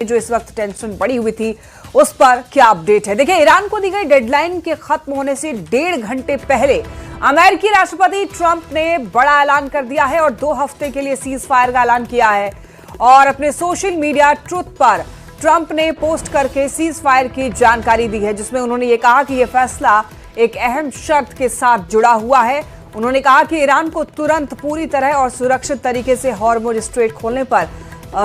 जो इस वक्त टेंशन बढ़ी हुई थी उस पर क्या अपडेट है। देखिए, ईरान को दी गई डेडलाइन के खत्म होने से 1.5 घंटे पहले अमेरिकी राष्ट्रपति ट्रंप ने बड़ा ऐलान कर दिया है और 2 हफ्ते के लिए सीज फायर का ऐलान किया है। और अपने सोशल मीडिया ट्रुथ पर ट्रंप ने पोस्ट करके सीज फायर की जानकारी दी है, जिसमें उन्होंने ये कहा कि यह फैसला एक अहम शर्त के साथ जुड़ा हुआ है। उन्होंने कहा कि ईरान को तुरंत पूरी तरह और सुरक्षित तरीके से हॉर्मुज स्ट्रेट खोलने पर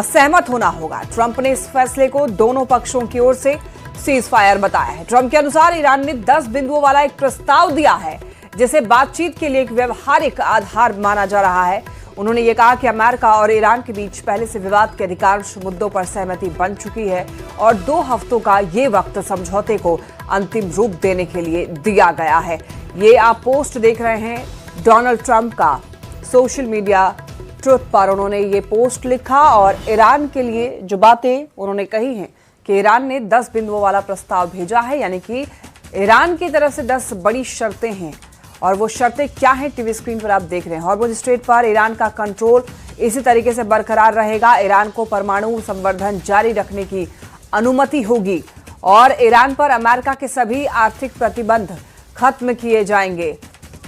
सहमत होना होगा। ट्रंप ने इस फैसले को दोनों पक्षों की ओर से सीज फायर बताया है। ट्रंप के अनुसार ईरान ने 10 बिंदुओं वाला एक प्रस्ताव दिया है, जिसे बातचीत के लिए एक व्यवहारिक आधार माना जा रहा है। उन्होंने ये कहा कि अमेरिका और ईरान के बीच पहले से विवाद के अधिकांश मुद्दों पर सहमति बन चुकी है और 2 हफ्तों का ये वक्त समझौते को अंतिम रूप देने के लिए दिया गया है। ये आप पोस्ट देख रहे हैं डोनाल्ड ट्रंप का सोशल मीडिया ट्रुथ पर। उन्होंने ये पोस्ट लिखा और ईरान के लिए जो बातें उन्होंने कही हैं कि ईरान ने 10 बिंदुओं वाला प्रस्ताव भेजा है, यानी कि ईरान की तरफ से 10 बड़ी शर्तें हैं। और वो शर्तें क्या हैं टीवी स्क्रीन पर आप देख रहे हैं। हॉर्मुज स्ट्रेट पर ईरान का कंट्रोल इसी तरीके से बरकरार रहेगा। ईरान को परमाणु संवर्धन जारी रखने की अनुमति होगी और ईरान पर अमेरिका के सभी आर्थिक प्रतिबंध खत्म किए जाएंगे।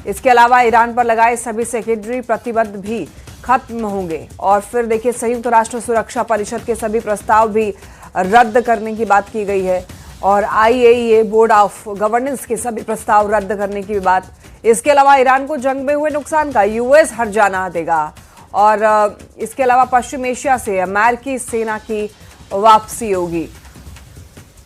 इसके अलावा ईरान पर लगाए सभी सेकेंडरी प्रतिबंध भी खत्म होंगे। और फिर देखिए, संयुक्त राष्ट्र सुरक्षा परिषद के सभी प्रस्ताव भी रद्द करने की बात की गई है और IAEA बोर्ड ऑफ गवर्नेंस के सभी प्रस्ताव रद्द करने की बात। इसके अलावा ईरान को जंग में हुए नुकसान का US हर्जाना देगा और इसके अलावा पश्चिम एशिया से अमेरिकी सेना की वापसी होगी।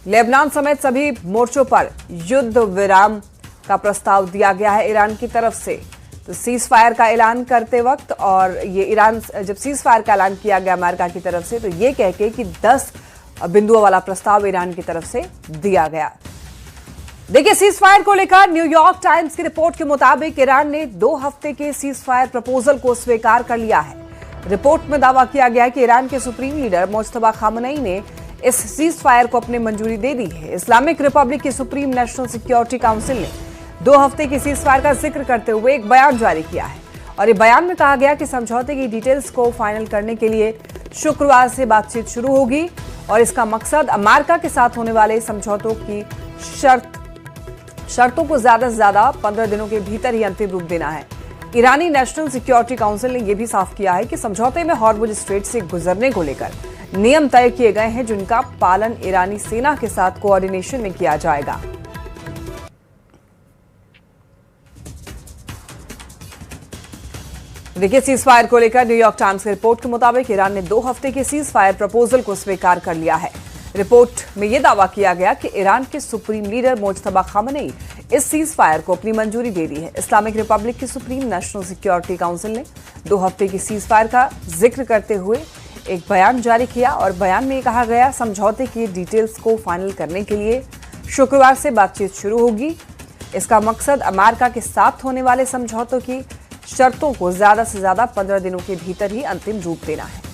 लेबनान समेत सभी मोर्चों पर युद्ध विराम का प्रस्ताव दिया गया है ईरान की तरफ से। तो सीज फायर का ऐलान करते वक्त और ये ईरान जब सीज फायर का ऐलान किया गया अमेरिका की तरफ से, तो ये कह के कि 10 बिंदुओं वाला प्रस्ताव ईरान की तरफ से दिया गया। देखिए, सीज फायर को लेकर न्यूयॉर्क टाइम्स की रिपोर्ट के मुताबिक ईरान ने 2 हफ्ते के सीज फायर प्रपोजल को स्वीकार कर लिया है। रिपोर्ट में दावा किया गया कि ईरान के सुप्रीम लीडर मुज्तबा खामनेई ने इस सीज फायर को अपनी मंजूरी दे दी है। इस्लामिक रिपब्लिक की सुप्रीम नेशनल सिक्योरिटी काउंसिल ने 2 हफ्ते की सीज फायर का जिक्र करते हुए एक बयान जारी किया है और ये बयान में कहा गया कि समझौते की डिटेल्स को फाइनल करने के लिए शुक्रवार से बातचीत शुरू होगी और इसका मकसद अमेरिका के साथ होने वाले समझौतों की शर्तों को ज्यादा से ज्यादा 15 दिनों के भीतर ही अंतिम रूप देना है। ईरानी नेशनल सिक्योरिटी काउंसिल ने यह भी साफ किया है कि समझौते में हॉर्मुज स्ट्रेट से गुजरने को लेकर नियम तय किए गए हैं, जिनका पालन ईरानी सेना के साथ कोऑर्डिनेशन में किया जाएगा। देखिए, सीज फायर को लेकर न्यूयॉर्क टाइम्स की रिपोर्ट के मुताबिक ईरान ने 2 हफ्ते के सीज फायर प्रपोजल को स्वीकार कर लिया है। रिपोर्ट में यह दावा किया गया कि ईरान के सुप्रीम लीडर मुज्तबा खामनेई इस सीज फायर को अपनी मंजूरी दे दी है। इस्लामिक रिपब्लिक की सुप्रीम नेशनल सिक्योरिटी काउंसिल ने 2 हफ्ते की सीज फायर का जिक्र करते हुए एक बयान जारी किया और बयान में कहा गया समझौते की डिटेल्स को फाइनल करने के लिए शुक्रवार से बातचीत शुरू होगी। इसका मकसद अमेरिका के साथ होने वाले समझौतों की शर्तों को ज्यादा से ज्यादा 15 दिनों के भीतर ही अंतिम रूप देना है।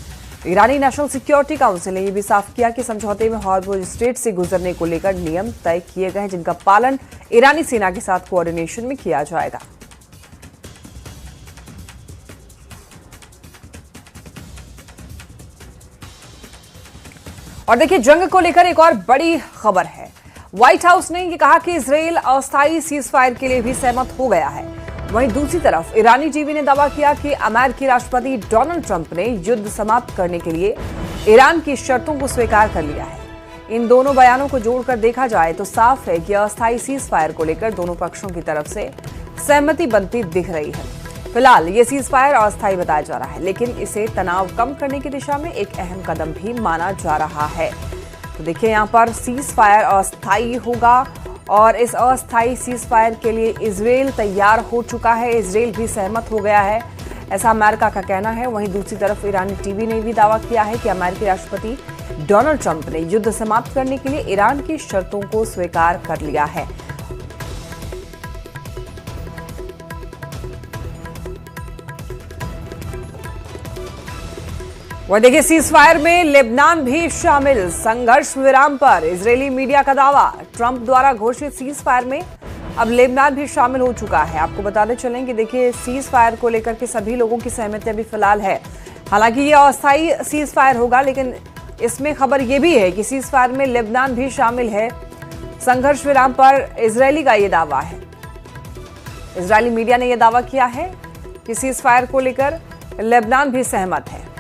ईरानी नेशनल सिक्योरिटी काउंसिल ने यह भी साफ किया कि समझौते में हॉर्मुज स्ट्रेट से गुजरने को लेकर नियम तय किए गए हैं, जिनका पालन ईरानी सेना के साथ कोऑर्डिनेशन में किया जाएगा। और देखिए, जंग को लेकर एक और बड़ी खबर है। व्हाइट हाउस ने यह कहा कि इजराइल अस्थायी सीज फायर के लिए भी सहमत हो गया है। वहीं दूसरी तरफ ईरानी टीवी ने दावा किया कि अमेरिकी राष्ट्रपति डोनाल्ड ट्रंप ने युद्ध समाप्त करने के लिए ईरान की शर्तों को स्वीकार कर लिया है। इन दोनों बयानों को जोड़कर देखा जाए तो साफ है कि अस्थायी सीज फायर को लेकर दोनों पक्षों की तरफ से सहमति बनती दिख रही है। फिलहाल ये सीज फायर अस्थायी बताया जा रहा है, लेकिन इसे तनाव कम करने की दिशा में एक अहम कदम भी माना जा रहा है। तो देखिए, यहाँ पर सीज फायर अस्थायी होगा और इस अस्थायी सीज फायर के लिए इजराइल तैयार हो चुका है। इजराइल भी सहमत हो गया है, ऐसा अमेरिका का कहना है। वहीं दूसरी तरफ ईरानी टीवी ने भी दावा किया है कि अमेरिकी राष्ट्रपति डोनाल्ड ट्रंप ने युद्ध समाप्त करने के लिए ईरान की शर्तों को स्वीकार कर लिया है। वह देखिए, सीज फायर में लेबनान भी शामिल। संघर्ष विराम पर इजरायली मीडिया का दावा। ट्रंप द्वारा घोषित सीज फायर में अब लेबनान भी शामिल हो चुका है। आपको बताते चलें कि देखिए, सीज फायर को लेकर के सभी लोगों की सहमति अभी फिलहाल है। हालांकि ये अस्थायी सीज फायर होगा, लेकिन इसमें खबर यह भी है कि सीजफायर में लेबनान भी शामिल है। संघर्ष विराम पर इजरायली का यह दावा है। इजरायली मीडिया ने यह दावा किया है कि सीजफायर को लेकर लेबनान भी सहमत है।